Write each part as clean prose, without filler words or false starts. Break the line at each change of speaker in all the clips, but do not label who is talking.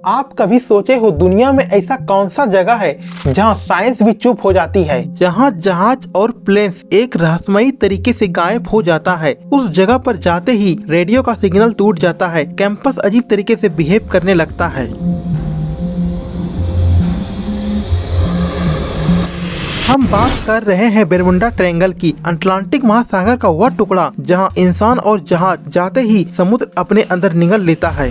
आप कभी सोचे हो दुनिया में ऐसा कौन सा जगह है जहां साइंस भी चुप हो जाती है, जहां जहाज और प्लेन्स एक रहस्यमयी तरीके से गायब हो जाता है। उस जगह पर जाते ही रेडियो का सिग्नल टूट जाता है, कैंपस अजीब तरीके से बिहेव करने लगता है। हम बात कर रहे हैं बरमुडा ट्रायंगल की, अटलांटिक महासागर का वह टुकड़ा जहां इंसान और जहाज जाते ही समुद्र अपने अंदर निगल लेता है।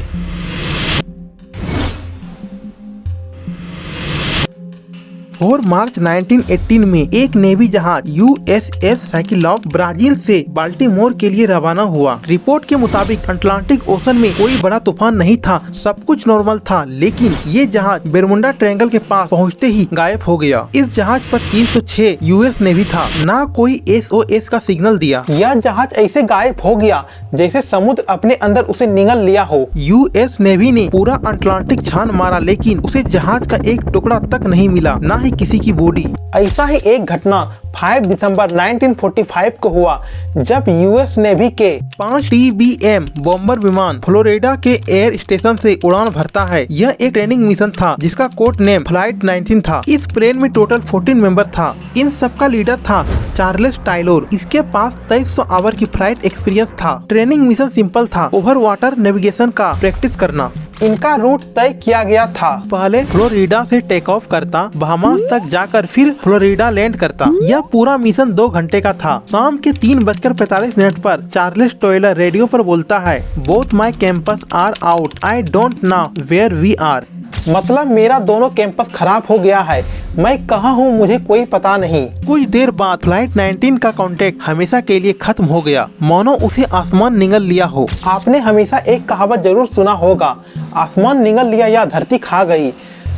4 मार्च 1918 में एक नेवी जहाज USS साइक्लोप्स ब्राजील से बाल्टीमोर के लिए रवाना हुआ। रिपोर्ट के मुताबिक अटलांटिक ओशन में कोई बड़ा तूफान नहीं था, सब कुछ नॉर्मल था, लेकिन ये जहाज बरमुडा ट्रायंगल के पास पहुंचते ही गायब हो गया। इस जहाज पर 306 US नेवी था, ना कोई SOS का सिग्नल दिया। यह जहाज ऐसे गायब हो गया जैसे समुद्र अपने अंदर उसे निगल लिया हो। US नेवी ने पूरा अटलांटिक छान मारा, लेकिन उसे जहाज का एक टुकड़ा तक नहीं मिला, ना ही किसी की बॉडी। ऐसा ही एक घटना 5 दिसंबर 1945 को हुआ, जब US नेवी के 5 TBM बॉम्बर विमान फ्लोरिडा के एयर स्टेशन से उड़ान भरता है। यह एक ट्रेनिंग मिशन था जिसका कोड नेम फ्लाइट 19 था। इस प्लेन में टोटल 14 मेंबर था। इन सब का लीडर था चार्ल्स टायलर। इसके पास 2300 आवर की फ्लाइट एक्सपीरियंस था। ट्रेनिंग मिशन सिंपल था, ओवर वाटर नेविगेशन का प्रैक्टिस करना। इनका रूट तय किया गया था। पहले फ्लोरिडा से टेक ऑफ करता, बहामास तक जाकर फिर फ्लोरिडा लैंड करता। यह पूरा मिशन 2 घंटे का था। शाम के 3:45 पर चार्ल्स टायलर रेडियो पर बोलता है, both my campus are out, I don't know where we are. मतलब मेरा दोनों कैंपस खराब हो गया है, मैं कहाँ हूँ मुझे कोई पता नहीं। कुछ देर बाद फ्लाइट 19 का कांटेक्ट हमेशा के लिए खत्म हो गया, मानो उसे आसमान निगल लिया हो। आपने हमेशा एक कहावत जरूर सुना होगा, आसमान निगल लिया या धरती खा गई।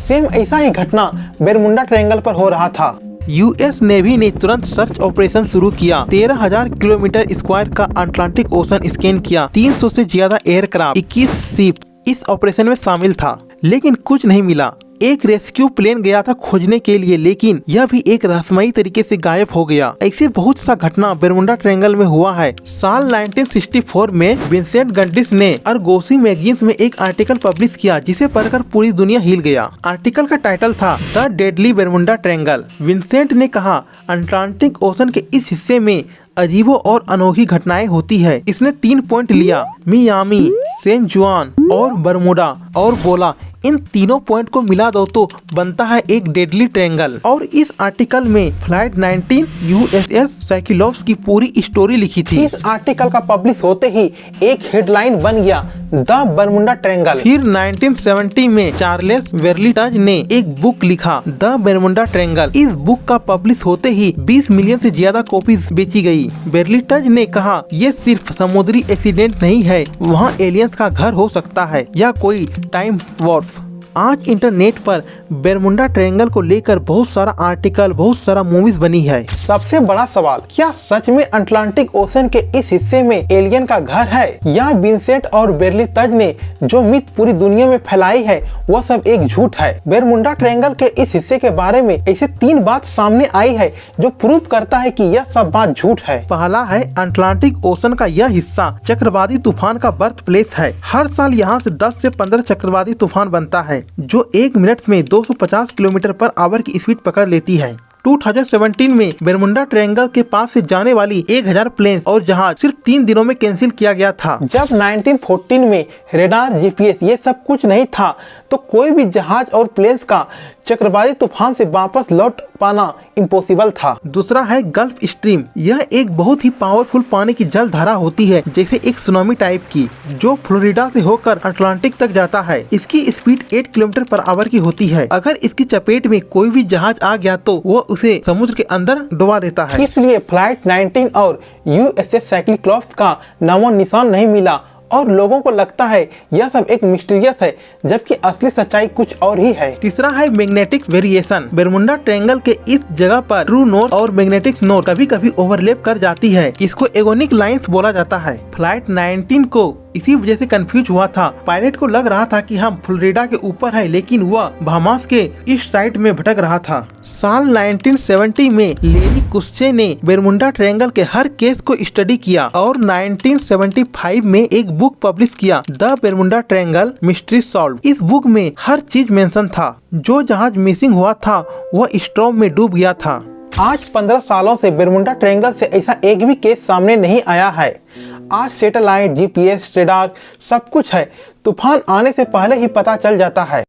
सेम ऐसा ही घटना बरमुडा ट्रायंगल पर हो रहा था। US नेवी ने तुरंत सर्च ऑपरेशन शुरू किया। 13,000 किलोमीटर स्क्वायर का अटलांटिक ओशन स्कैन किया। 300 से ज्यादा एयरक्राफ्ट, 21 शिप इस ऑपरेशन में शामिल था, लेकिन कुछ नहीं मिला। एक रेस्क्यू प्लेन गया था खोजने के लिए, लेकिन यह भी एक रहस्यमयी तरीके से गायब हो गया। ऐसे बहुत सा घटना बरमुडा ट्रायंगल में हुआ है। साल 1964 में विंसेंट गंडिस ने अर्गोसी मैगजीन में एक आर्टिकल पब्लिश किया, जिसे पढ़कर पूरी दुनिया हिल गया। आर्टिकल का टाइटल था the deadly Bermuda triangle. Vincent ने कहा, अटलांटिक ओशन के इस हिस्से में अजीबो और अनोखी घटनाएं होती है। इसने 3 पॉइंट लिया, मियामी, सैन जुआन और बरमुडा, और बोला इन तीनों पॉइंट को मिला दो तो बनता है एक डेडली ट्रायंगल। और इस आर्टिकल में फ्लाइट 19 USS साइक्लोप्स की पूरी स्टोरी लिखी थी। इस आर्टिकल का पब्लिश होते ही एक हेडलाइन बन गया, द बरमुडा ट्रायंगल। फिर 1970 में चार्ल्स वेरलिटज ने एक बुक लिखा, द बरमुडा ट्रायंगल। इस बुक का पब्लिश होते ही 20 मिलियन से ज्यादा कॉपीज बेची गई। वेरलिटज ने कहा, ये सिर्फ समुद्री एक्सीडेंट नहीं है, वहाँ एलियंस का घर हो सकता है या कोई टाइम वॉर्प। आज इंटरनेट पर बरमुडा ट्रायंगल को लेकर बहुत सारा आर्टिकल, बहुत सारा मूवीज बनी है। सबसे बड़ा सवाल, क्या सच में अटलांटिक ओशन के इस हिस्से में एलियन का घर है, या विंसेंट और वेरलिटज ने जो मिथ पूरी दुनिया में फैलाई है वह सब एक झूठ है। बरमुडा ट्रायंगल के इस हिस्से के बारे में ऐसे 3 बात सामने आई है जो प्रूव करता है कि यह सब बात झूठ है। पहला है, अटलांटिक ओशन का यह हिस्सा चक्रवाती तूफान का बर्थ प्लेस है। हर साल यहाँ से 10 से 15 चक्रवाती तूफान बनता है, जो 1 मिनट में 250 किलोमीटर पर आवर की स्पीड पकड़ लेती है। 2017 में बरमुडा ट्रायंगल के पास से जाने वाली 1000 प्लेन और जहाज सिर्फ 3 दिनों में कैंसिल किया गया था। जब 1914 में रेडार, GPS ये सब कुछ नहीं था, तो कोई भी जहाज और प्लेन्स का चक्रवाती तूफान से वापस लौट पाना इम्पॉसिबल था। दूसरा है गल्फ स्ट्रीम। यह एक बहुत ही पावरफुल पानी की जलधारा होती है, जैसे एक सुनामी टाइप की, जो फ्लोरिडा से होकर अटलांटिक तक जाता है। इसकी स्पीड 8 किलोमीटर पर आवर की होती है। अगर इसकी चपेट में कोई भी जहाज आ गया तो वह उसे समुद्र के अंदर डुबा देता है। इसलिए फ्लाइट 19 और USS साइक्लोप्स का नामो निशान नहीं मिला और लोगों को लगता है यह सब एक मिस्टीरियस है, जबकि असली सच्चाई कुछ और ही है। तीसरा है मैग्नेटिक वेरिएशन। बरमुडा ट्रायंगल के इस जगह पर ट्रू नॉर्थ और मैग्नेटिक नॉर्थ कभी कभी ओवरलैप कर जाती है। इसको एगोनिक लाइंस बोला जाता है। फ्लाइट 19 को इसी वजह से कंफ्यूज हुआ था। पायलट को लग रहा था कि हम फ्लोरिडा के ऊपर है, लेकिन वह बहामास के ईस्ट साइड में भटक रहा था। साल 1970 में लेरी कुस्चे ने बेरमुंडा ट्रायंगल के हर केस को स्टडी किया और 1975 में एक बुक पब्लिश किया, द बेरमुंडा ट्रायंगल मिस्ट्री सॉल्व। इस बुक में हर चीज मेंशन था। जो जहाज मिसिंग हुआ था वह स्ट्रॉम में डूब गया था। आज 15 सालों से बेरमुंडा ट्रायंगल से ऐसा एक भी केस सामने नहीं आया है। आज सैटेलाइट, GPS, रेडार सब कुछ है। तूफान आने से पहले ही पता चल जाता है।